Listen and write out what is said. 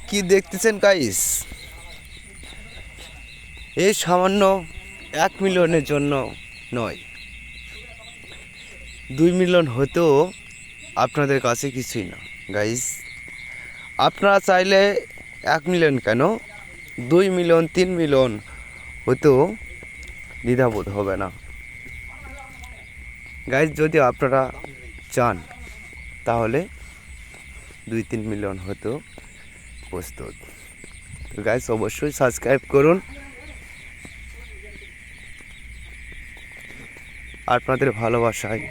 কি দেখতেছেন গাইস, এই সামান্য 1 মিলিয়নের জন্য নয়, 2 মিলিয়ন হতেও আপনাদের কাছে কিছুই না গাইস। আপনারা চাইলে 1 মিলিয়ন কেন, 2 মিলিয়ন 3 মিলিয়ন হতেও দ্বিধাবোধ হবে না গাইস। যদি আপনারা চান তাহলে 2-3 মিলিয়ন হতেও প্রস্তুত। তো গাইস অবশ্যই সাবস্ক্রাইব করুন। আপনাদের ভালোবাসায়